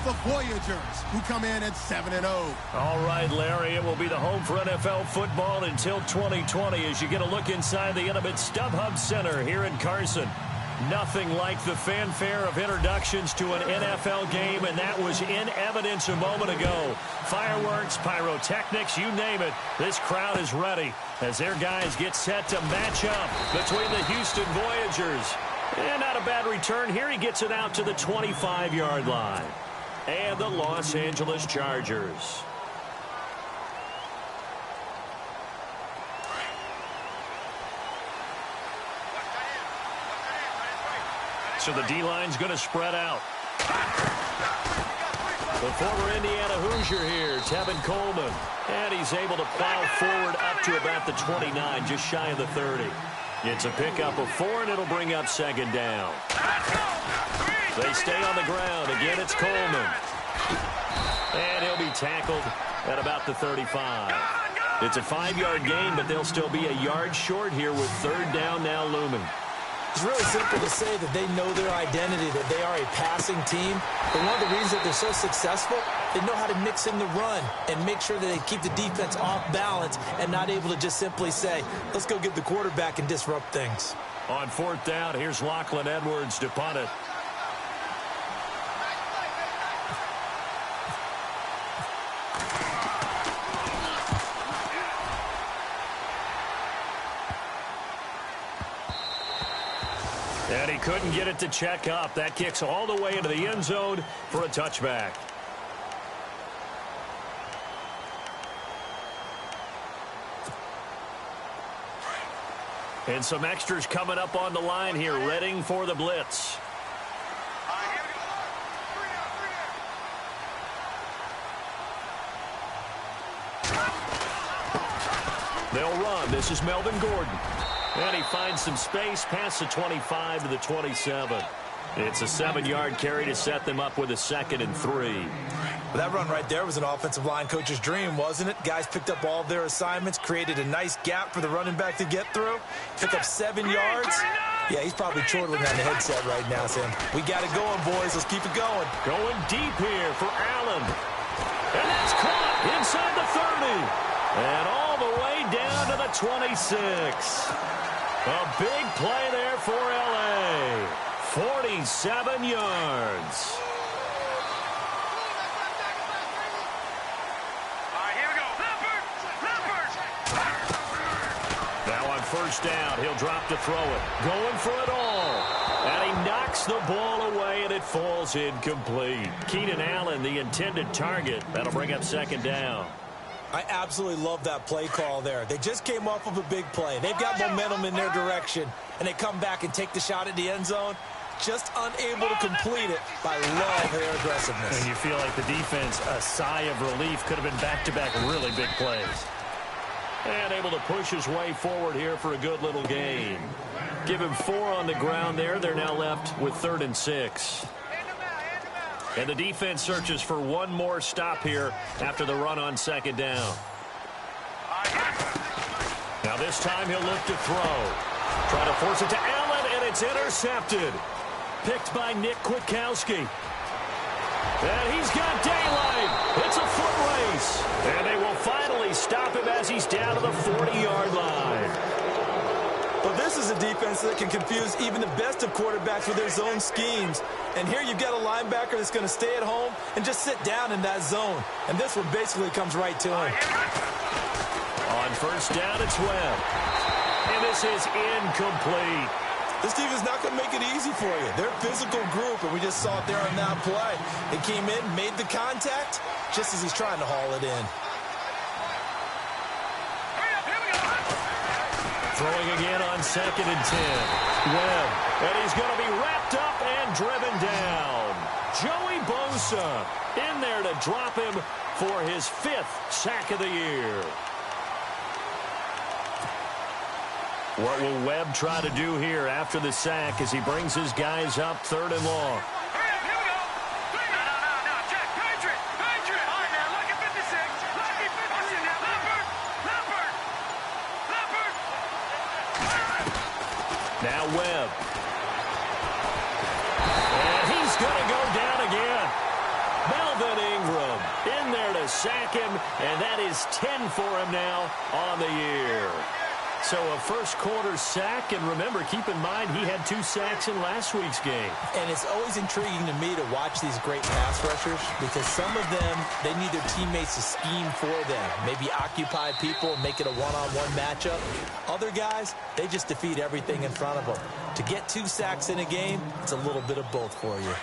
the Voyagers, who come in at 7-0. All right, Larry, it will be the home for NFL football until 2020 as you get a look inside the intimate StubHub Center here in Carson. Nothing like the fanfare of introductions to an NFL game, and that was in evidence a moment ago. Fireworks, pyrotechnics, you name it. This crowd is ready as their guys get set to match up between the Houston Voyagers. And not a bad return here. He gets it out to the 25-yard line. And the Los Angeles Chargers. So the D-line's going to spread out. The former Indiana Hoosier here, Tevin Coleman. And he's able to plow forward up to about the 29, just shy of the 30. It's a pickup of 4, and it'll bring up second down. They stay on the ground. Again, it's Coleman. And he'll be tackled at about the 35. It's a 5-yard gain, but they'll still be a yard short here with third down now looming. It's really simple to say that they know their identity, that they are a passing team. But one of the reasons that they're so successful, they know how to mix in the run and make sure that they keep the defense off balance and not able to just simply say, let's go get the quarterback and disrupt things. On fourth down, here's Lachlan Edwards to punt it. And he couldn't get it to check up. That kicks all the way into the end zone for a touchback. And some extras coming up on the line here, readying for the blitz. They'll run. This is Melvin Gordon. And he finds some space past the 25 to the 27. It's a 7-yard carry to set them up with a 2nd and 3. Well, that run right there was an offensive line coach's dream, wasn't it? Guys picked up all of their assignments, created a nice gap for the running back to get through, pick up 7 yards. Yeah, he's probably chortling on the headset right now, Sam. We got it going, boys. Let's keep it going. Going deep here for Allen. And that's caught inside the 30. And all the way down to the 26. A big play there for L.A. 47 yards. All right, here we go. Now on first down, he'll drop to throw it. Going for it all. And he knocks the ball away, and it falls incomplete. Keenan Allen, the intended target. That'll bring up second down. I absolutely love that play call there. They just came off of a big play. They've got momentum in their direction, and they come back and take the shot at the end zone. Just unable to complete it, but I love their aggressiveness. And you feel like the defense, a sigh of relief, could have been back-to-back really big plays. And able to push his way forward here for a good little gain. Give him 4 on the ground there. They're now left with 3rd and 6. And the defense searches for one more stop here after the run on second down. Now this time he'll look to throw. Try to force it to Allen, and it's intercepted. Picked by Nick Kwiatkowski. And he's got daylight. It's a foot race. And they will finally stop him as he's down to the 40-yard line. But this is a defense that can confuse even the best of quarterbacks with their zone schemes. And here you've got a linebacker that's going to stay at home and just sit down in that zone. And this one basically comes right to him. On first down, it's Webb. And this is incomplete. This team is not going to make it easy for you. They're a physical group, and we just saw it there on that play. They came in, made the contact, just as he's trying to haul it in. Throwing again on 2nd and 10. Webb. And he's going to be wrapped up and driven down. Joey Bosa in there to drop him for his 5th sack of the year. What will Webb try to do here after the sack as he brings his guys up 3rd and long? Now Webb. And he's going to go down again. to sack him, and that is 10 for him now on the year. So a first-quarter sack, and remember, keep in mind, he had 2 sacks in last week's game. And it's always intriguing to me to watch these great pass rushers because some of them, they need their teammates to scheme for them, maybe occupy people and make it a one-on-one matchup. Other guys, they just defeat everything in front of them. To get 2 sacks in a game, it's a little bit of both for you.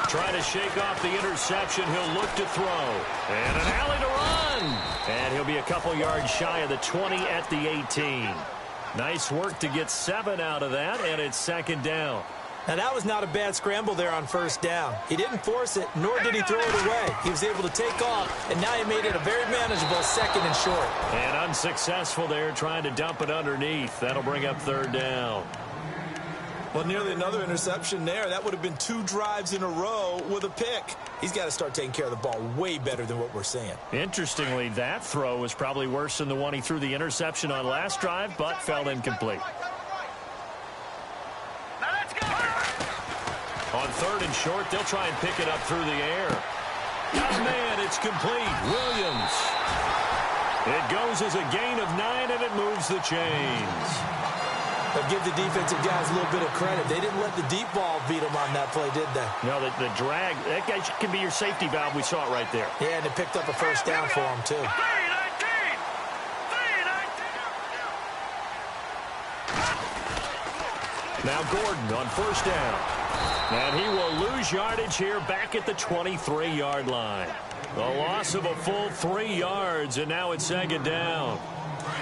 Trying to shake off the interception. He'll look to throw. And an alley to run. And he'll be a couple yards shy of the 20 at the 18. Nice work to get 7 out of that, and it's second down. Now, that was not a bad scramble there on first down. He didn't force it, nor did he throw it away. He was able to take off, and now he made it a very manageable second and short. And unsuccessful there, trying to dump it underneath. That'll bring up third down. Well, nearly another interception there. That would have been 2 drives in a row with a pick. He's got to start taking care of the ball way better than what we're seeing. Interestingly, that throw was probably worse than the one he threw the interception on last drive, but fell incomplete. On third and short, they'll try and pick it up through the air. Oh, man, it's complete. Williams. It goes as a gain of 9, and it moves the chains. But give the defensive guys a little bit of credit. They didn't let the deep ball beat them on that play, did they? No, the drag, that guy can be your safety valve. We saw it right there. Yeah, and it picked up a first down for him, too. Now Gordon on first down. And he will lose yardage here back at the 23-yard line. The loss of a full 3 yards, and now it's second down.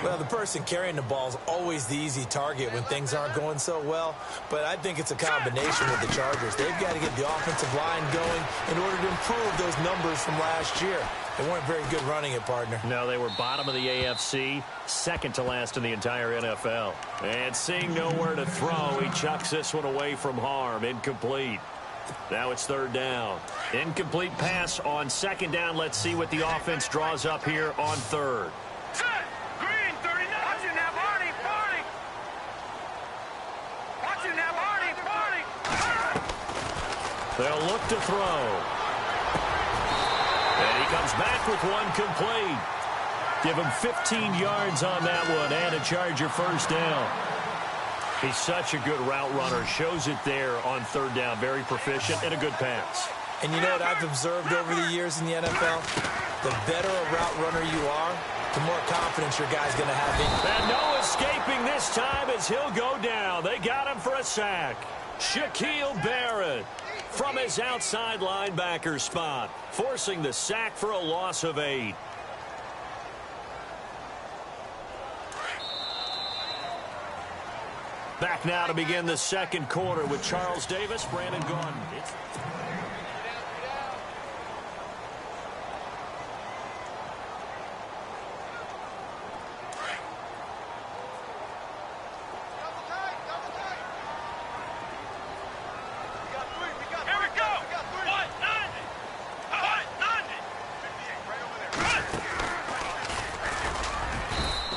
Well, the person carrying the ball is always the easy target when things aren't going so well. But I think it's a combination with the Chargers. They've got to get the offensive line going in order to improve those numbers from last year. They weren't very good running it, partner. No, they were bottom of the AFC, second to last in the entire NFL. And seeing nowhere to throw, he chucks this one away from harm. Incomplete. Now it's third down. Incomplete pass on second down. Let's see what the offense draws up here on third. They'll look to throw. And he comes back with one complete. Give him 15 yards on that one and a Charger first down. He's such a good route runner. Shows it there on third down. Very proficient and a good pass. And you know what I've observed over the years in the NFL? The better a route runner you are, the more confidence your guy's going to have in you. And no escaping this time as he'll go down. They got him for a sack. Shaquille Barrett from his outside linebacker spot, forcing the sack for a loss of 8. Back now to begin the second quarter with Charles Davis, Brandon Gaudin.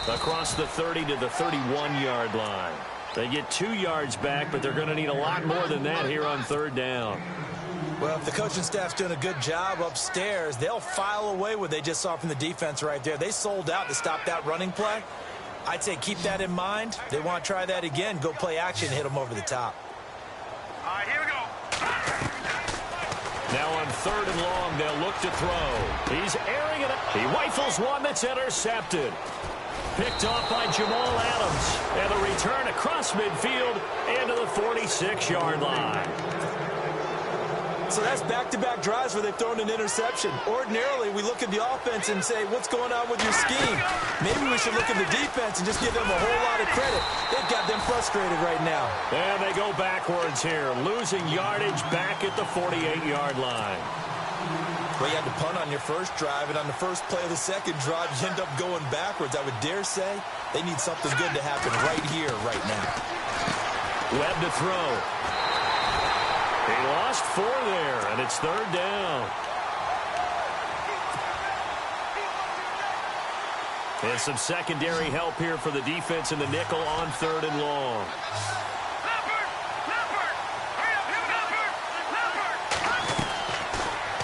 Across the 30 to the 31-yard line. They get 2 yards back, but they're going to need a lot more than that here on third down. Well, if the coaching staff's doing a good job upstairs, they'll file away what they just saw from the defense right there. They sold out to stop that running play. I'd say keep that in mind. They want to try that again. Go play action, hit them over the top. All right, here we go. Now on third and long, they'll look to throw. He's airing it. He rifles one that's intercepted. Picked off by Jamal Adams. And the return across midfield into the 46-yard line. So that's back-to-back drives where they've thrown an interception. Ordinarily, we look at the offense and say, what's going on with your scheme? Maybe we should look at the defense and just give them a whole lot of credit. They've got them frustrated right now. And they go backwards here, losing yardage back at the 48-yard line. Well, you had to punt on your first drive, and on the first play of the second drive, you end up going backwards. I would dare say they need something good to happen right here, right now. Webb to throw. He lost 4 there, and it's third down. And some secondary help here for the defense in the nickel on third and long.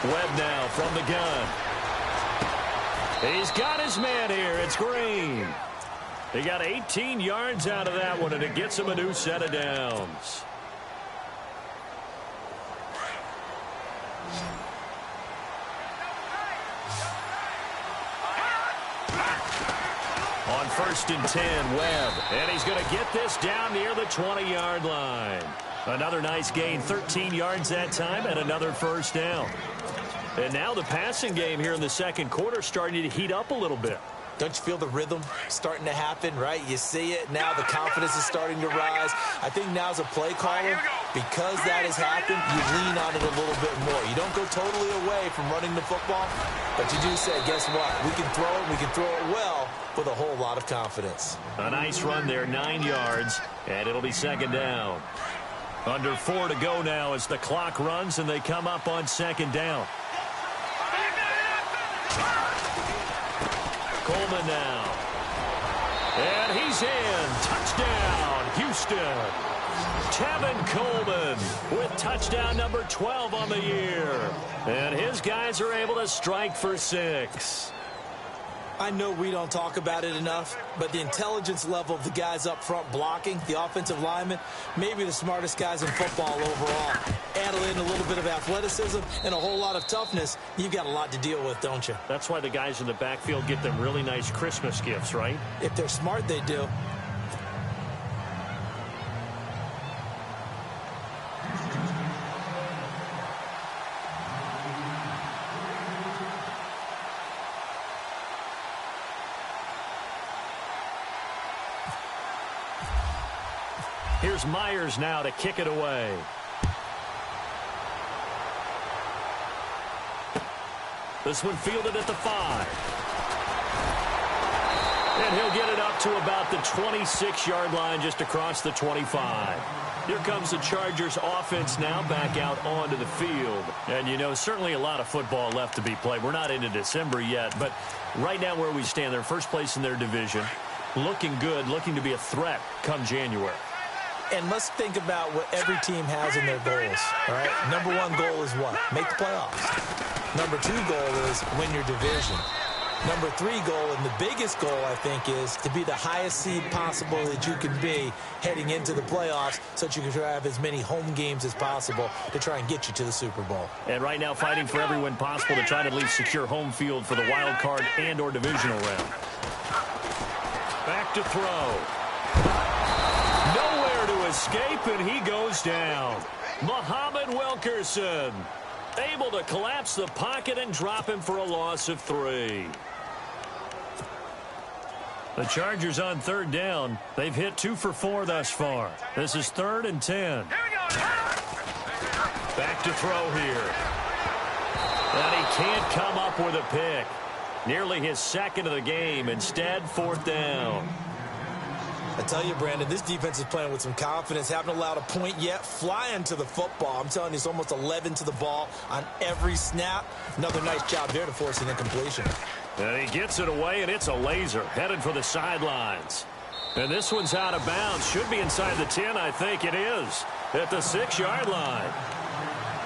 Webb now from the gun. He's got his man here. It's Green. He got 18 yards out of that one, and it gets him a new set of downs. On 1st and 10, Webb. And he's going to get this down near the 20-yard line. Another nice gain, 13 yards that time, and another first down. And now the passing game here in the second quarter starting to heat up a little bit. Don't you feel the rhythm starting to happen, right? You see it. Now the confidence is starting to rise. I think now as a play caller, because that has happened, you lean on it a little bit more. You don't go totally away from running the football, but you do say, guess what? We can throw it. We can throw it well with a whole lot of confidence. A nice run there, 9 yards, and it'll be second down. Under 4 to go now as the clock runs, and they come up on second down. Coleman now. And he's in. Touchdown, Houston. Tevin Coleman with touchdown number 12 on the year. And his guys are able to strike for 6. I know we don't talk about it enough, but the intelligence level of the guys up front blocking, the offensive linemen, maybe the smartest guys in football overall. Add in a little bit of athleticism and a whole lot of toughness, you've got a lot to deal with, don't you? That's why the guys in the backfield get them really nice Christmas gifts, right? If they're smart, they do. Here's Myers now to kick it away. This one fielded at the 5. And he'll get it up to about the 26-yard line just across the 25. Here comes the Chargers offense now back out onto the field. And, you know, certainly a lot of football left to be played. We're not into December yet, but right now where we stand, they're first place in their division. Looking good, looking to be a threat come January. And let's think about what every team has in their goals, all right? Number 1 goal is what? Make the playoffs. Number 2 goal is win your division. Number 3 goal, and the biggest goal, I think, is to be the highest seed possible that you can be heading into the playoffs so that you can have as many home games as possible to try and get you to the Super Bowl. And right now fighting for every win possible to try to at least secure home field for the wild card and or divisional round. Back to throw. Nowhere to escape, and he goes down. Muhammad Wilkerson able to collapse the pocket and drop him for a loss of 3. The Chargers on third down. They've hit 2 for 4 thus far. This is 3rd and 10. Back to throw here. And he can't come up with a pick. Nearly his second of the game. Instead, 4th down. I tell you, Brandon, this defense is playing with some confidence. Haven't allowed a point yet. Flying to the football. I'm telling you, it's almost 11 to the ball on every snap. Another nice job there to force an incompletion. And he gets it away, and it's a laser. Headed for the sidelines. And this one's out of bounds. Should be inside the 10, I think it is. At the 6-yard line.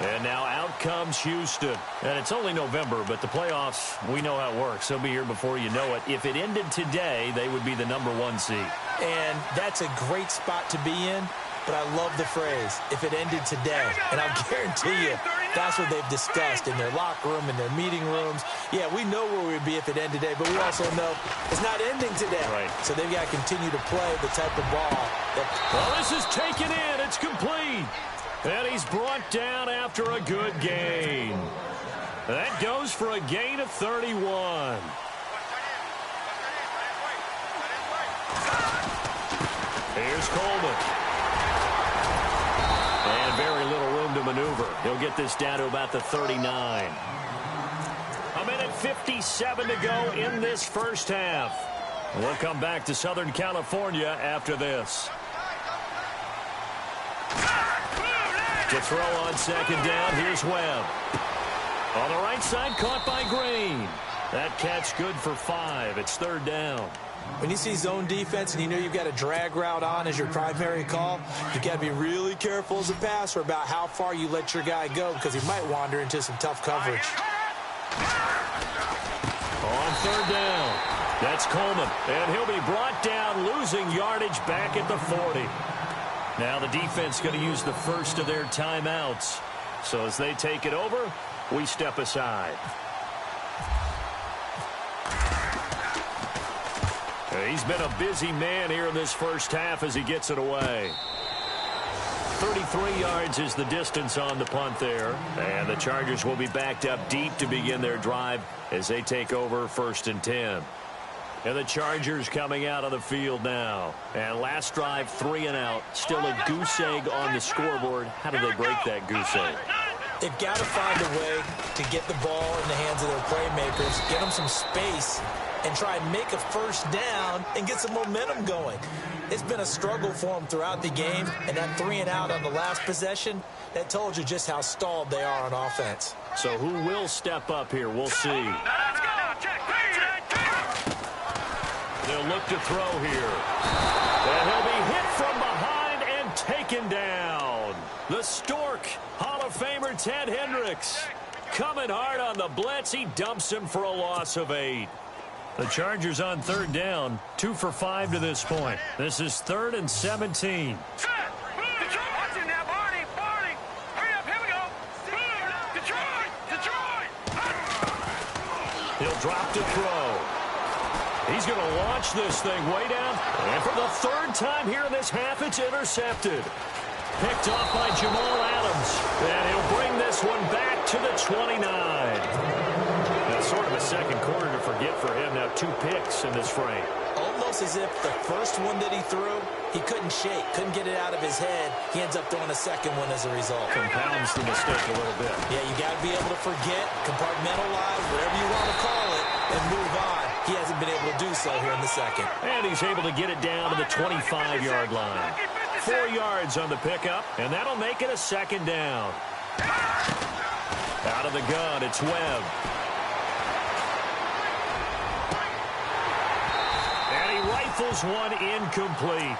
And now out comes Houston. And it's only November, but the playoffs, we know how it works. They'll be here before you know it. If it ended today, they would be the number 1 seed. And that's a great spot to be in, but I love the phrase, if it ended today. And I'll guarantee you, that's what they've discussed in their locker room, in their meeting rooms. Yeah, we know where we'd be if it ended today, but we also know it's not ending today. Right. So they've got to continue to play the type of ball that... Well, this is taken in. It's complete. And he's brought down after a good gain. That goes for a gain of 31. Here's Coleman. And very little room to maneuver. He'll get this down to about the 39. A minute 57 to go in this first half. We'll come back to Southern California after this. To throw on second down, here's Webb. On the right side, caught by Green. That catch good for 5. It's 3rd down. When you see zone defense and you know you've got a drag route on as your primary call, you've got to be really careful as a passer about how far you let your guy go because he might wander into some tough coverage. On third down, that's Coleman, and he'll be brought down, losing yardage back at the 40. Now the defense going to use the first of their timeouts. So as they take it over, we step aside. He's been a busy man here in this first half as he gets it away. 33 yards is the distance on the punt there. And the Chargers will be backed up deep to begin their drive as they take over 1st and 10. And the Chargers coming out on the field now. And last drive, 3 and out. Still a goose egg on the scoreboard. How do they break that goose egg? They've got to find a way to get the ball in the hands of their playmakers, get them some space, and try and make a first down and get some momentum going. It's been a struggle for them throughout the game, and that 3 and out on the last possession, that told you just how stalled they are on offense. So who will step up here? We'll see. They'll look to throw here. And he'll be hit from behind and taken down. The Stork, Hall of Famer Ted Hendricks. Coming hard on the blitz. He dumps him for a loss of 8. The Chargers on third down, 2 for 5 to this point. This is 3rd and 17. He'll drop to throw. He's going to launch this thing way down. And for the 3rd time here in this half, it's intercepted. Picked off by Jamal Adams. And he'll bring this one back to the 29. Now, sort of a second quarter to forget for him. Now 2 picks in this frame. Almost as if the first one that he threw, he couldn't shake, couldn't get it out of his head. He ends up throwing a second one as a result. Compounds the mistake a little bit. Yeah, you got to be able to forget, compartmentalize, whatever you want to call it, and move on. He hasn't been able to do so here in the second. And he's able to get it down to the 25-yard line. 4 yards on the pickup, and that'll make it a 2nd down. Out of the gun, it's Webb. And he rifles one incomplete.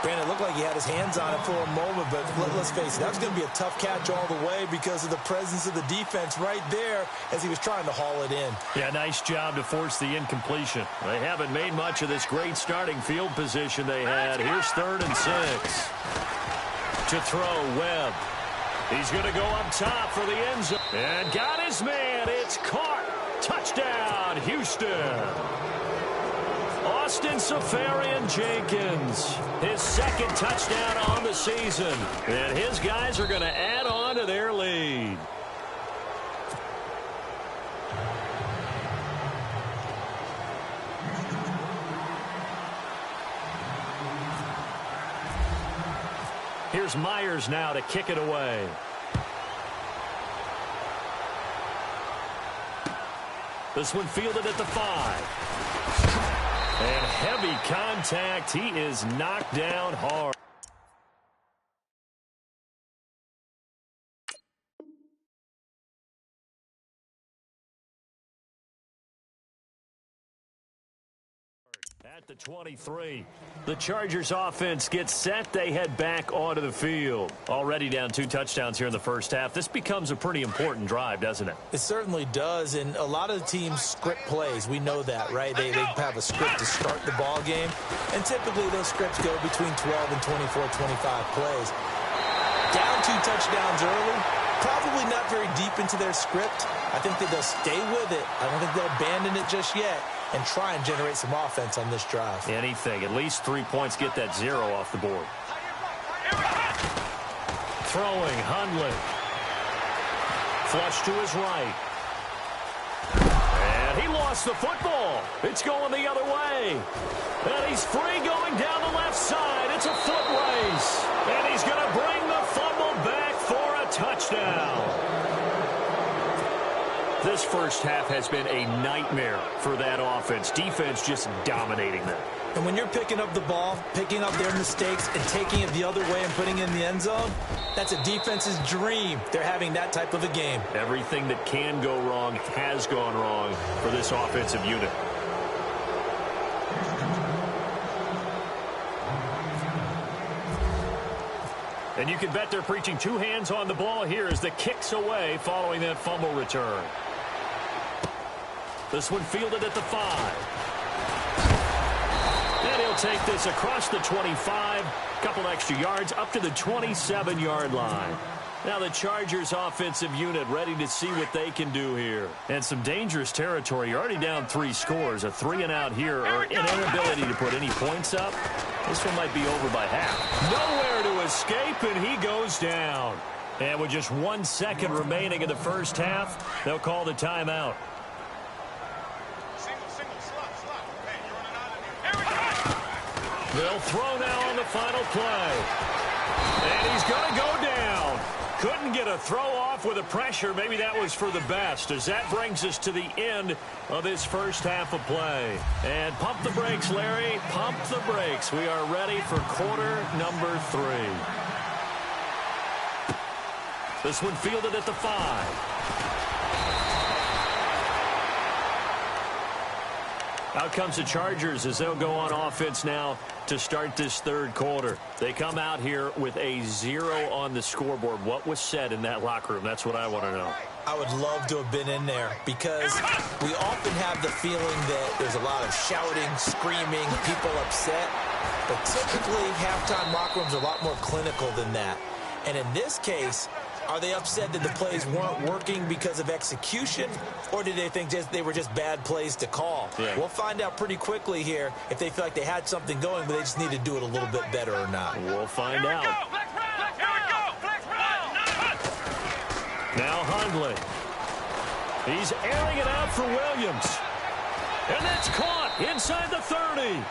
Brandon, it looked like he had his hands on it for a moment, but let's face it, that was going to be a tough catch all the way because of the presence of the defense right there as he was trying to haul it in. Yeah, nice job to force the incompletion. They haven't made much of this great starting field position they had. Here's 3rd and 6. To throw, Webb. He's going to go up top for the end zone. And got his man. It's caught. Touchdown, Houston. Austin Seferian-Jenkins, his 2nd touchdown on the season. And his guys are going to add on to their lead. Here's Myers now to kick it away. This one fielded at the 5. And heavy contact. He is knocked down hard. At the 23, the Chargers offense gets set. They head back onto the field. Already down 2 touchdowns here in the first half. This becomes a pretty important drive, doesn't it? It certainly does, and a lot of the teams script plays. We know that, right? They have a script to start the ball game, and typically those scripts go between 12 and 24, 25 plays. Down 2 touchdowns early, probably not very deep into their script. I think that they'll stay with it. I don't think they'll abandon it just yet and try and generate some offense on this drive. Anything. At least 3 points. Get that 0 off the board. Throwing, Hundley. Flush to his right. And he lost the football. It's going the other way. And he's free going down the left side. It's a foot race. And he's going to bring the fumble back for a touchdown. This first half has been a nightmare for that offense. Defense just dominating them. And when you're picking up the ball, picking up their mistakes, and taking it the other way and putting it in the end zone, that's a defense's dream. They're having that type of a game. Everything that can go wrong has gone wrong for this offensive unit. And you can bet they're preaching two hands on the ball here as the kick's away following that fumble return. This one fielded at the 5. And he'll take this across the 25. Couple extra yards up to the 27-yard line. Now the Chargers offensive unit ready to see what they can do here. And some dangerous territory. You're already down 3 scores. A 3-and-out here or an inability to put any points up. This one might be over by half. Nowhere to escape, and he goes down. And with just 1 second remaining in the first half, they'll call the timeout. They'll throw now on the final play. And he's going to go down. Couldn't get a throw off with the pressure. Maybe that was for the best, as that brings us to the end of this first half of play. And pump the brakes, Larry. Pump the brakes. We are ready for quarter number 3. This one fielded at the 5. Out comes the Chargers as they'll go on offense now to start this third quarter. They come out here with a 0 on the scoreboard. What was said in that locker room? That's what I want to know. I would love to have been in there because we often have the feeling that there's a lot of shouting, screaming, people upset. But typically, halftime locker rooms are a lot more clinical than that. And in this case, are they upset that the plays weren't working because of execution, or did they think they were just bad plays to call? Yeah. We'll find out pretty quickly here if they feel like they had something going, but they just need to do it a little bit better or not. We'll find out. Now Hundley. He's airing it out for Williams. And that's caught inside the 30.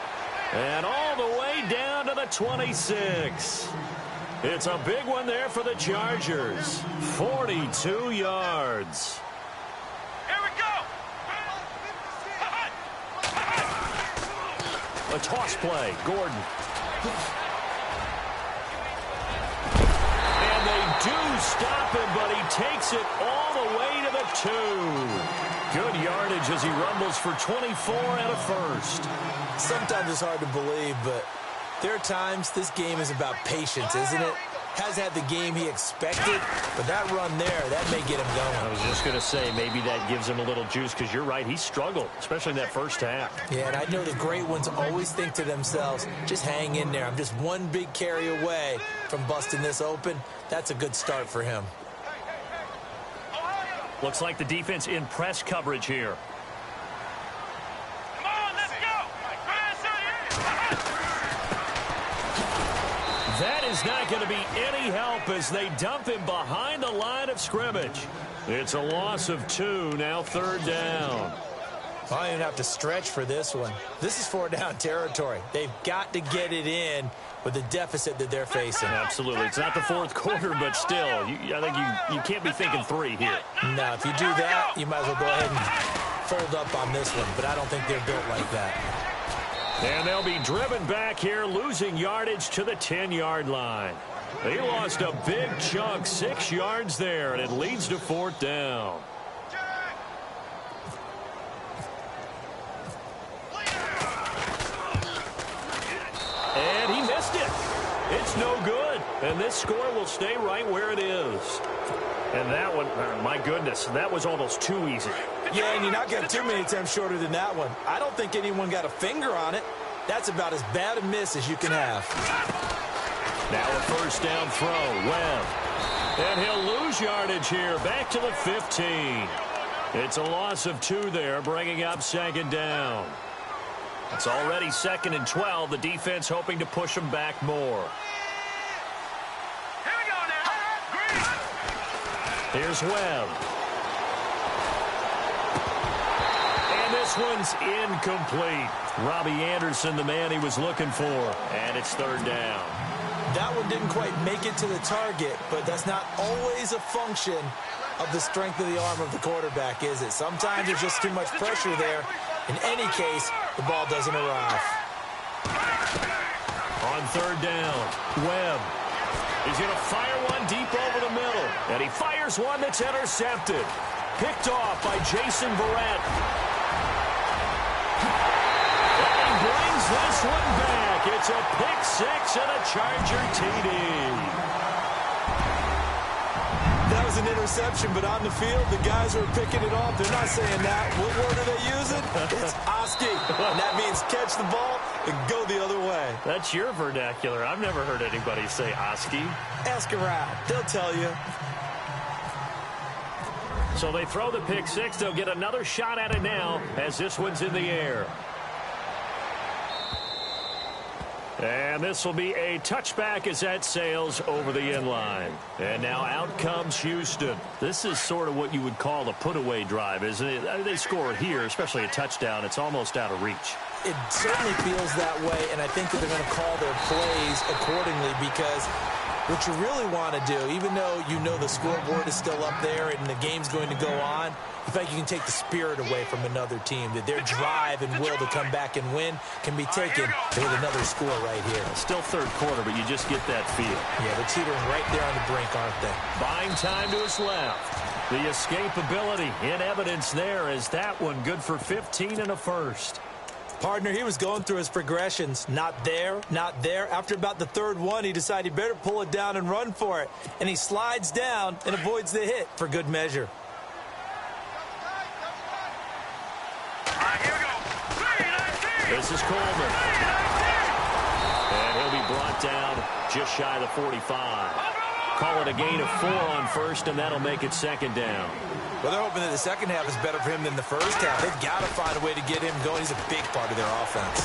And all the way down to the 26. It's a big one there for the Chargers. 42 yards. Here we go. A toss play. Gordon. And they do stop him, but he takes it all the way to the 2. Good yardage as he rumbles for 24 and a first. Sometimes it's hard to believe, but there are times this game is about patience, isn't it? Has had the game he expected, but that run there, that may get him going. I was just going to say, maybe that gives him a little juice, because you're right, he struggled, especially in that first half. Yeah, and I know the great ones always think to themselves, just hang in there. I'm just one big carry away from busting this open. That's a good start for him. Looks like the defense in press coverage here. Come on, let's go. That is not going to be any help as they dump him behind the line of scrimmage. It's a loss of 2, now 3rd down. I don't even have to stretch for this one. This is 4-down territory. They've got to get it in with the deficit that they're facing. Absolutely. It's not the 4th quarter, but still, I think you can't be thinking 3 here. Now, if you do that, you might as well go ahead and fold up on this one, but I don't think they're built like that. And they'll be driven back here, losing yardage to the 10-yard line. They lost a big chunk, 6 yards there, and it leads to 4th down. And he missed it. It's no good. And this score will stay right where it is. And that one, my goodness, that was almost too easy. Yeah, and you're not getting too many attempts shorter than that one. I don't think anyone got a finger on it. That's about as bad a miss as you can have. Now a 1st down throw, Webb. And he'll lose yardage here, back to the 15. It's a loss of 2 there, bringing up 2nd down. It's already 2nd and 12. The defense hoping to push them back more. Here we go now. Green. Here's Webb. And this one's incomplete. Robbie Anderson, the man he was looking for. And it's 3rd down. That one didn't quite make it to the target, but that's not always a function of the strength of the arm of the quarterback, is it? Sometimes there's just too much pressure there. In any case, the ball doesn't arrive. On 3rd down, Webb. He's going to fire one deep over the middle. And he fires one that's intercepted. Picked off by Jason Verrett. And he brings this one back. It's a pick 6 and a Charger TD. was an interception, but on the field, the guys who are picking it off, they're not saying that. What word are they using? It's Oski. And that means catch the ball and go the other way. That's your vernacular. I've never heard anybody say Oski. Ask around. They'll tell you. So they throw the pick six. They'll get another shot at it now as this one's in the air. And this will be a touchback as that sails over the end line. And now out comes Houston. This is sort of what you would call a put-away drive, isn't it? They score here, especially a touchdown. It's almost out of reach. It certainly feels that way, and I think that they're going to call their plays accordingly because what you really want to do, even though you know the scoreboard is still up there and the game's going to go on, I feel like you can take the spirit away from another team, that their drive and will to come back and win can be taken with another score right here. Still third quarter, but you just get that feel. Yeah, they're teetering right there on the brink, aren't they? Buying time to his left. The escapability in evidence there as that one good for 15 and a first. Partner, he was going through his progressions. Not there, not there. After about the third one, he decided he better pull it down and run for it. And he slides down and avoids the hit for good measure. This is Coleman. And he'll be brought down just shy of the 45. Call it a gain of 4 on first, and that'll make it second down. Well, they're hoping that the second half is better for him than the first half. They've got to find a way to get him going. He's a big part of their offense.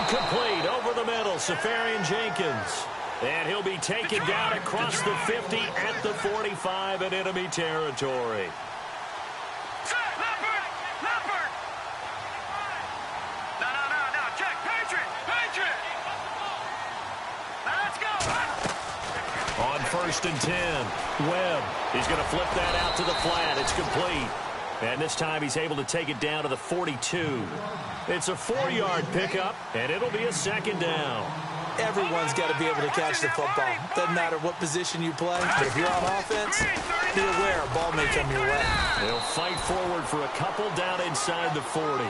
Incomplete over the middle, Safarian Jenkins. And he'll be taken down across the 50 at the 45 in enemy territory. On first and 10, Webb. He's going to flip that out to the flat. It's complete. And this time he's able to take it down to the 42. It's a 4-yard pickup, and it'll be a second down. Everyone's got to be able to catch the football. Doesn't matter what position you play, but if you're on offense, be aware a ball may come your way. They'll fight forward for a couple down inside the 40.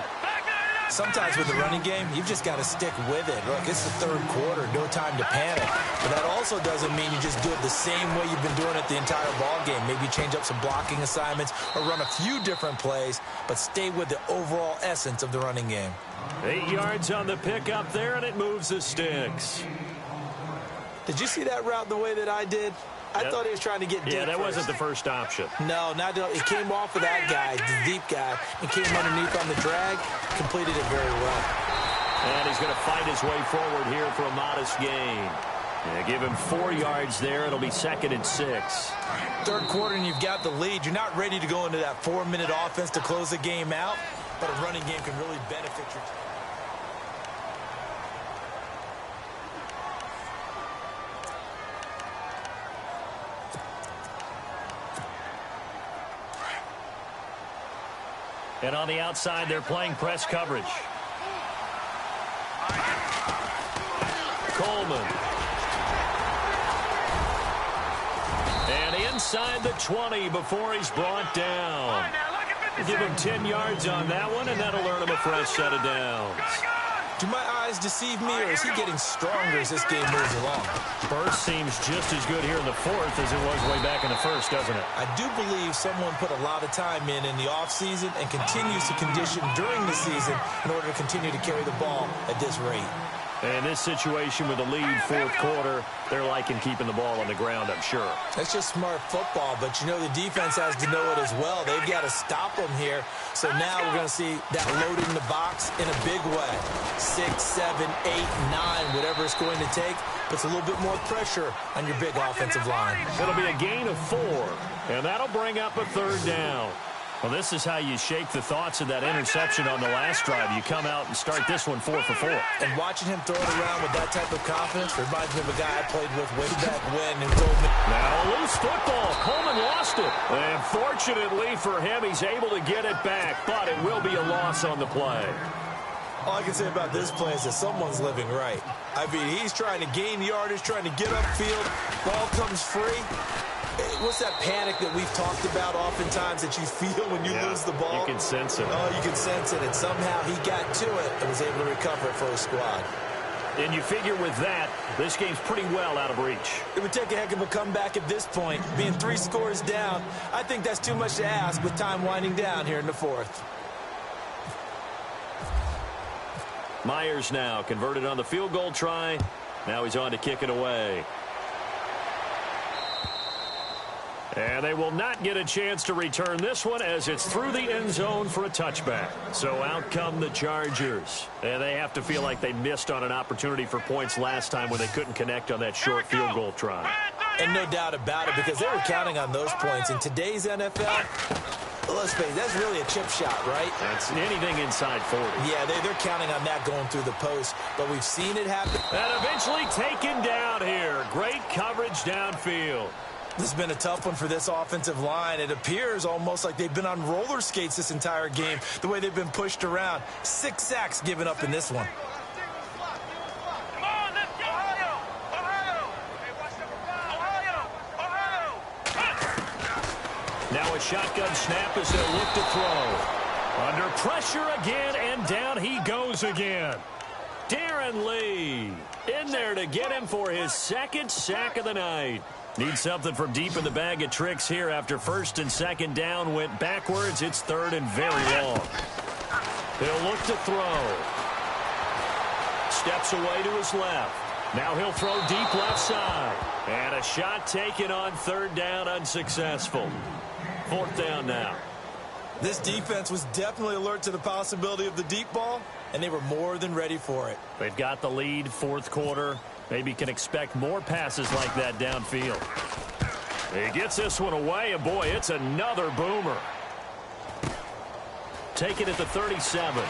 Sometimes with the running game, you've just got to stick with it. Look, it's the third quarter, no time to panic. But that also doesn't mean you just do it the same way you've been doing it the entire ball game. Maybe change up some blocking assignments or run a few different plays, but stay with the overall essence of the running game. 8 yards on the pickup there, and it moves the sticks. Did you see that route the way that I did? I thought he was trying to get deep. Yeah, that first. wasn't the first option. No, it came off of that guy, the deep guy, and came underneath on the drag, completed it very well. And he's going to fight his way forward here for a modest gain. Give him 4 yards there. It'll be second and 6. Third quarter, and you've got the lead. You're not ready to go into that 4-minute offense to close the game out, but a running game can really benefit your team. And on the outside, they're playing press coverage. Coleman. And inside the 20 before he's brought down. Give him 10 yards on that one, and that'll earn him a fresh set of downs. Do my eyes deceive me, or is he getting stronger as this game moves along? Burst seems just as good here in the fourth as it was way back in the first, doesn't it? I do believe someone put a lot of time in the offseason and continues to condition during the season in order to continue to carry the ball at this rate. And in this situation with a lead fourth quarter, they're liking keeping the ball on the ground, I'm sure. That's just smart football, but you know the defense has to know it as well. They've got to stop them here. So now we're going to see that loading the box in a big way. 6, 7, 8, 9, whatever it's going to take, puts a little bit more pressure on your big offensive line. It'll be a gain of 4, and that'll bring up a third down. Well, this is how you shake the thoughts of that interception on the last drive. You come out and start this one 4 for 4. And watching him throw it around with that type of confidence reminds me of a guy I played with way back when and told me. Now a loose football. Coleman lost it. And fortunately for him, he's able to get it back, but it will be a loss on the play. All I can say about this play is that someone's living right. I mean, he's trying to gain yardage, trying to get upfield. Ball comes free. What's that panic that we've talked about oftentimes that you feel when you lose the ball? You can sense it. Oh, you can sense it. And somehow he got to it and was able to recover it for his squad. And you figure with that, this game's pretty well out of reach. It would take a heck of a comeback at this point. Being 3 scores down, I think that's too much to ask with time winding down here in the fourth. Myers now converted on the field goal try. Now he's on to kick it away. And they will not get a chance to return this one as it's through the end zone for a touchback. So out come the Chargers. And they have to feel like they missed on an opportunity for points last time when they couldn't connect on that short field goal try. And no doubt about it, because they were counting on those points. In today's NFL, let's face it, that's really a chip shot, right? That's anything inside 40. Yeah, they're counting on that going through the post, but we've seen it happen. And eventually taken down here. Great coverage downfield. This has been a tough one for this offensive line. It appears almost like they've been on roller skates this entire game, the way they've been pushed around. 6 sacks given up in this one. Come on, let's go. Ohio. Now a shotgun snap as they'll look to throw. Under pressure again, and down he goes again. Darren Lee in there to get him for his 2nd sack of the night. Need something from deep in the bag of tricks here after 1st and 2nd down went backwards. It's 3rd and very long. He'll look to throw. Steps away to his left. Now he'll throw deep left side. And a shot taken on 3rd down, unsuccessful. 4th down now. This defense was definitely alert to the possibility of the deep ball, and they were more than ready for it. They've got the lead, 4th quarter. Maybe can expect more passes like that downfield. He gets this one away, and boy, it's another boomer. Take it at the 37.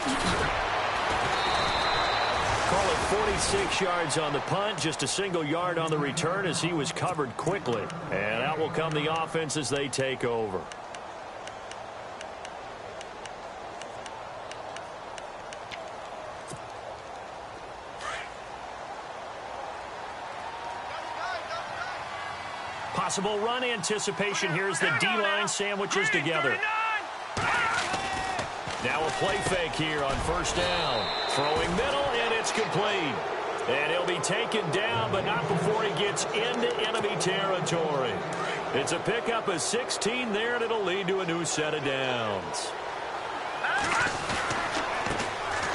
Call it 46 yards on the punt, just a single yard on the return as he was covered quickly. And out will come the offense as they take over. Possible run anticipation. Here's the D-line sandwiches together. Now a play fake here on 1st down. Throwing middle, and it's complete. And he'll be taken down, but not before he gets into enemy territory. It's a pickup of 16 there, and it'll lead to a new set of downs.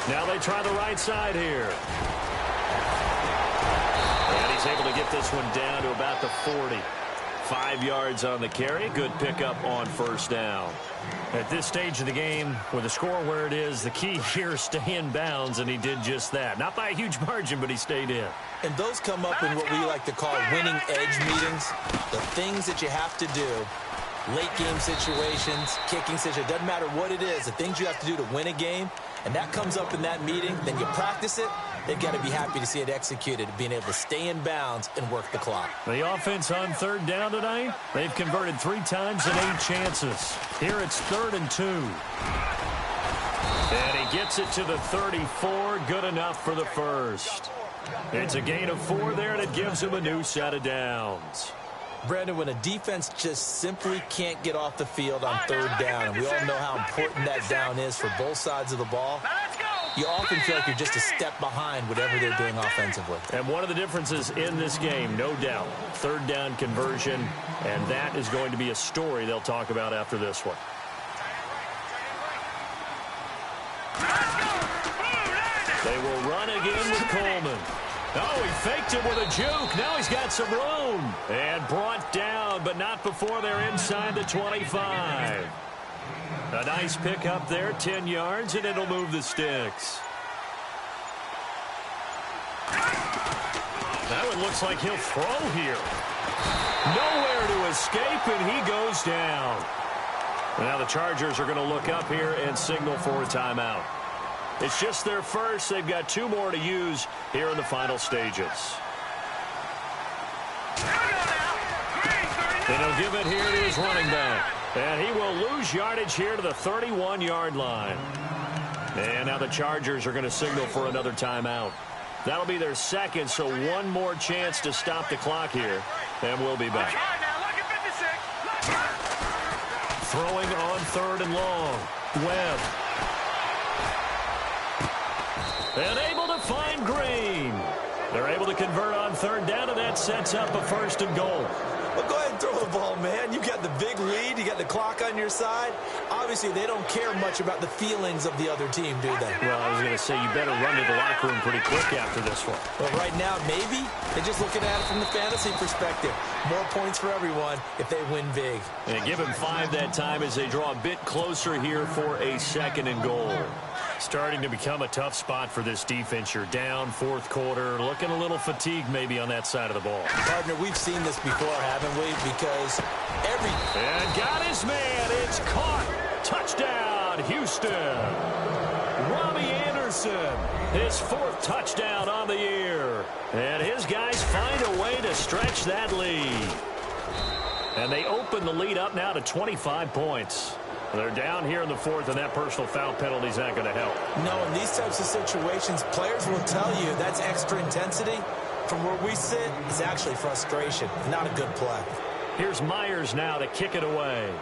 Now they try the right side here. And he's able to get this one down to about the 40. 5 yards on the carry. Good pickup on 1st down. At this stage of the game, with the score where it is, the key here is stay in bounds, and he did just that. Not by a huge margin, but he stayed in. And those come up in what we like to call winning edge meetings. The things that you have to do, late game situations, kicking situations, doesn't matter what it is, the things you have to do to win a game, and that comes up in that meeting, then you practice it. They've got to be happy to see it executed, being able to stay in bounds and work the clock. The offense on 3rd down tonight, they've converted 3 times and 8 chances. Here it's 3rd and 2. And he gets it to the 34, good enough for the 1st. It's a gain of 4 there, and it gives him a new set of downs. Brandon, when a defense just simply can't get off the field on 3rd down, and we all know how important that down is for both sides of the ball, you often feel like you're just a step behind whatever they're doing offensively. And one of the differences in this game, no doubt, 3rd down conversion, and that is going to be a story they'll talk about after this one. They will run again with Coleman. Oh, he faked it with a juke. Now he's got some room. And brought down, but not before they're inside the 25. A nice pickup there, 10 yards, and it'll move the sticks. That one looks like he'll throw here. Nowhere to escape, and he goes down. Now the Chargers are going to look up here and signal for a timeout. It's just their first. They've got 2 more to use here in the final stages. And he'll give it here to his running back. And he will lose yardage here to the 31-yard line. And now the Chargers are going to signal for another timeout. That'll be their 2nd, so 1 more chance to stop the clock here. And we'll be back. Throwing on 3rd and long. Webb. And able to find Green. to convert on third down, and that sets up a 1st and goal. Well, go ahead and throw the ball, man. You got the big lead. You got the clock on your side. Obviously, they don't care much about the feelings of the other team, do they? Well, I was going to say, you better run to the locker room pretty quick after this one. Well, right now, maybe. They're just looking at it from the fantasy perspective. More points for everyone if they win big. And give him 5 that time as they draw a bit closer here for a 2nd and goal. Starting to become a tough spot for this defense. You're down 4th quarter, looking a little fatigued maybe on that side of the ball. Partner, we've seen this before, haven't we? Because And got his man. It's caught. Touchdown, Houston. Robbie Anderson, his 4th touchdown on the year. And his guys find a way to stretch that lead. And they open the lead up now to 25 points. They're down here in the 4th, and that personal foul penalty is not going to help. No, in these types of situations, players will tell you that's extra intensity. From where we sit, it's actually frustration. Not a good play. Here's Myers now to kick it away.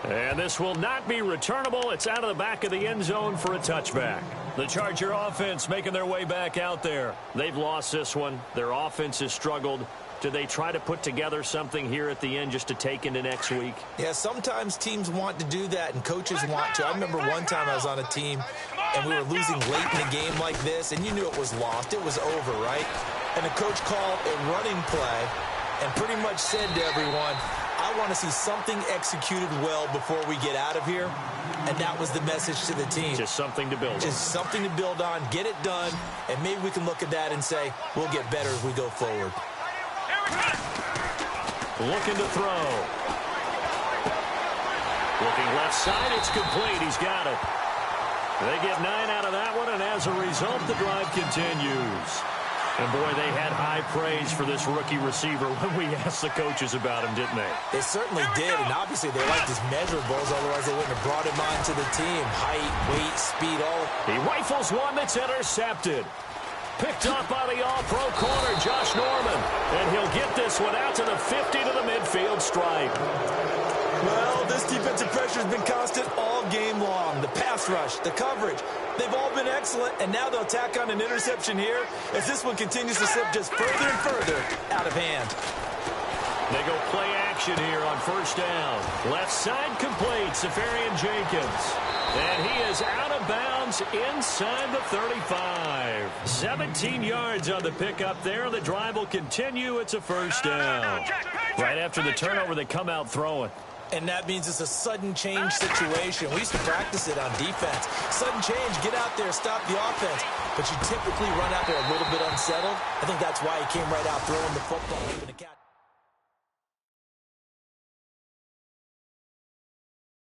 And this will not be returnable. It's out of the back of the end zone for a touchback. The Charger offense making their way back out there. They've lost this one. Their offense has struggled. Do they try to put together something here at the end just to take into next week? Yeah, sometimes teams want to do that, and coaches want to. I remember one time I was on a team, and we were losing late in a game like this, and you knew it was lost. It was over, right? And the coach called a running play and pretty much said to everyone, I want to see something executed well before we get out of here. And that was the message to the team. Just something to build on. Just something to build on, get it done, and maybe we can look at that and say, we'll get better as we go forward. Looking to throw. Looking left side, it's complete. He's got it. They get 9 out of that one, and as a result, the drive continues. And, boy, they had high praise for this rookie receiver when we asked the coaches about him, didn't they? They certainly did, and obviously they liked his measurables, otherwise they wouldn't have brought him onto the team. Height, weight, speed, all. He rifles one that's intercepted. Picked up by the all-pro corner, Josh Norman. And he'll get this one out to the 50 to the midfield stripe. Well, this defensive pressure has been constant all game long. The pass rush, the coverage, they've all been excellent, and now they'll tack on an interception here as this one continues to slip just further and further out of hand. They go play action here on 1st down. Left side complete, Safarian Jenkins. And he is out of bounds inside the 35. 17 yards on the pickup there. The drive will continue. It's a 1st down. Right after the turnover, they come out throwing. And that means it's a sudden change situation. We used to practice it on defense. Sudden change, get out there, stop the offense. But you typically run out there a little bit unsettled. I think that's why he came right out throwing the football, even to catch.